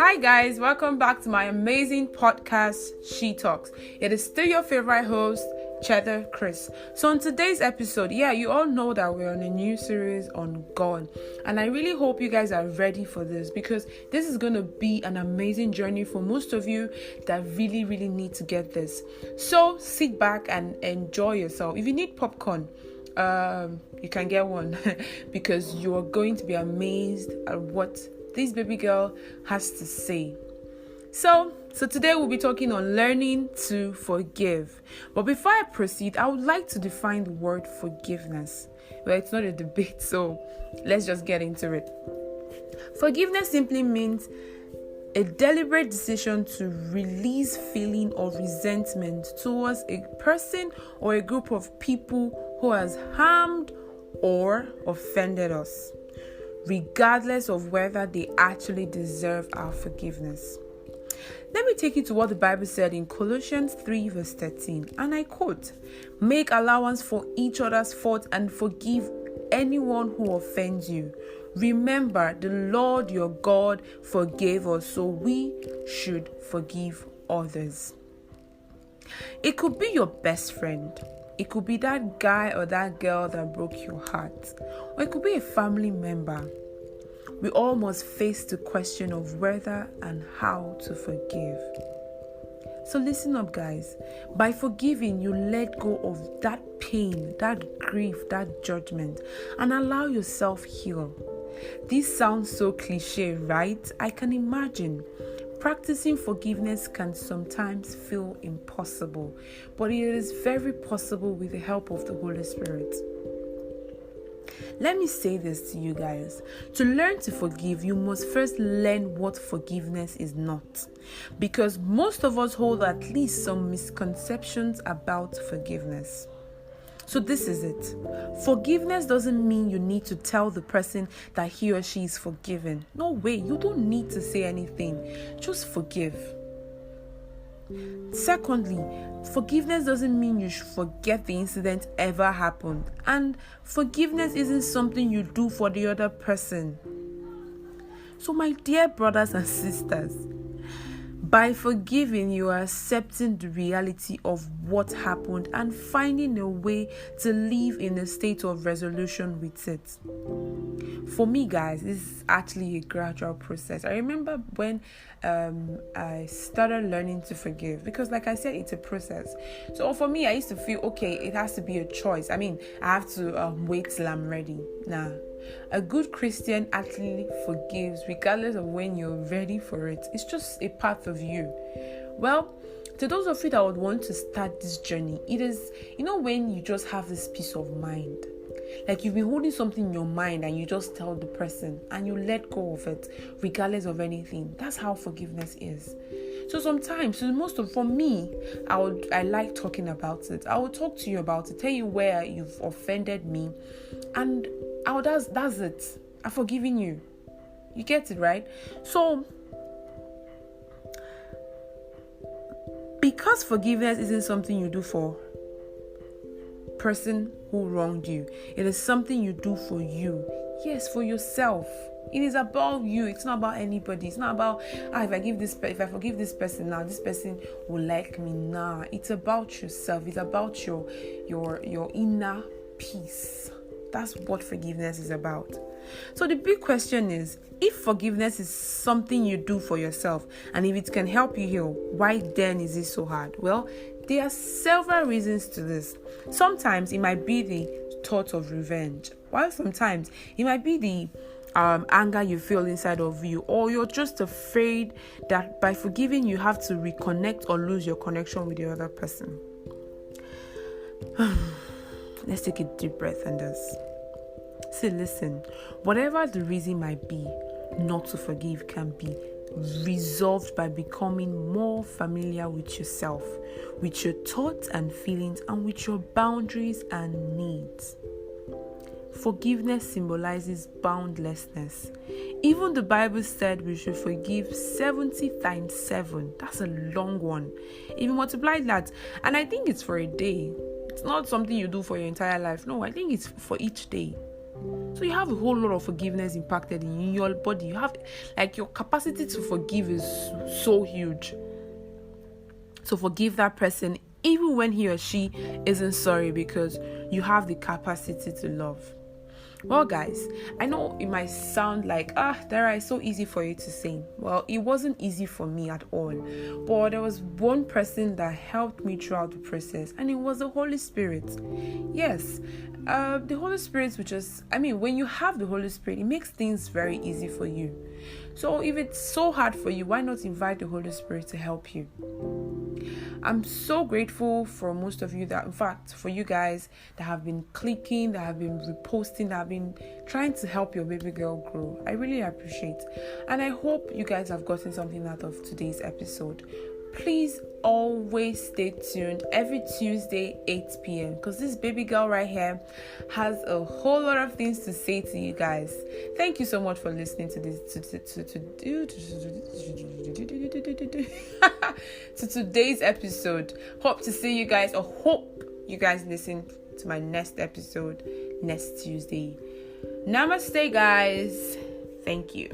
Hi guys, welcome back to my amazing podcast, She Talks. It is still your favorite host, Cheddar Chris. So in today's episode, you all know that we're on a new series on God. And I really hope you guys are ready for this because this is going to be an amazing journey for most of you that really need to get this. So sit back and enjoy yourself. If you need popcorn, you can get one because you are going to be amazed at what this baby girl has to say. So today we'll be talking on learning to forgive. But before I proceed, I would like to define the word forgiveness. Well, it's not a debate, so let's just get into it. Forgiveness simply means a deliberate decision to release feeling or resentment towards a person or a group of people who has harmed or offended us, regardless of whether they actually deserve our forgiveness. Let me take you to what the Bible said in Colossians 3 verse 13, and I quote, "Make allowance for each other's faults and forgive anyone who offends you. Remember, the Lord your God forgave us, so we should forgive others." It could be your best friend. It could be that guy or that girl that broke your heart. Or it could be a family member. We all must face the question of whether and how to forgive. So listen up, guys. By forgiving, you let go of that pain, that grief, that judgment, and allow yourself heal. This sounds so cliche, right? I can imagine. Practicing forgiveness can sometimes feel impossible, but it is very possible with the help of the Holy Spirit. Let me say this to you guys. To learn to forgive, you must first learn what forgiveness is not. Because most of us hold at least some misconceptions about forgiveness. So this is it. Forgiveness doesn't mean you need to tell the person that he or she is forgiven. No way, you don't need to say anything. Just forgive. Secondly, forgiveness doesn't mean you should forget the incident ever happened. And forgiveness isn't something you do for the other person. So my dear brothers and sisters, by forgiving, you are accepting the reality of what happened and finding a way to live in a state of resolution with it. For me, guys, this is actually a gradual process. I remember when I started learning to forgive, because like I said, it's a process. So for me, I used to feel, okay, it has to be a choice. I mean, I have to wait till I'm ready. Nah. A good Christian actually forgives regardless of when you're ready for it. It's just a part of you. Well, to those of you that would want to start this journey, it is, when you just have this peace of mind. Like you've been holding something in your mind and you just tell the person and you let go of it regardless of anything. That's how forgiveness is. So sometimes, for me, I like talking about it. I will talk to you about it, tell you where you've offended me, and that's it. I've forgiven you. You get it, right? So, because forgiveness isn't something you do for person who wronged you, it is something you do for you. Yes, for yourself. It is about you. It's not about anybody. It's not about if I forgive this person now, this person will like me. Nah, it's about yourself. It's about your inner peace. That's what forgiveness is about. So the big question is, if forgiveness is something you do for yourself, and if it can help you heal, why then is it so hard? Well, there are several reasons to this. Sometimes it might be the thought of revenge, while sometimes it might be the anger you feel inside of you, or you're just afraid that by forgiving you have to reconnect or lose your connection with the other person. Let's take a deep breath on this. See, listen, whatever the reason might be, not to forgive can be resolved by becoming more familiar with yourself, with your thoughts and feelings, and with your boundaries and needs. Forgiveness symbolizes boundlessness. Even the Bible said we should forgive 70 times 7. That's a long one. If you multiply that, and I think it's for a day. It's not something you do for your entire life. No, I think it's for each day. So you have a whole lot of forgiveness impacted in your body. You have, like, your capacity to forgive is so huge. So forgive that person even when he or she isn't sorry, because you have the capacity to love. Well, guys, I know it might sound like, Dara, it's so easy for you to say. Well, it wasn't easy for me at all. But there was one person that helped me throughout the process, and it was the Holy Spirit. Yes, the Holy Spirit, when you have the Holy Spirit, it makes things very easy for you. So if it's so hard for you, why not invite the Holy Spirit to help you? I'm so grateful for most of you for you guys that have been clicking, that have been reposting, that have been trying to help your baby girl grow. I really appreciate. And I hope you guys have gotten something out of today's episode. Please always stay tuned every Tuesday, 8 p.m. because this baby girl right here has a whole lot of things to say to you guys. Thank you so much for listening to this to today's episode. Hope to see you guys, or hope you guys listen to my next episode next Tuesday. Namaste, guys. Thank you.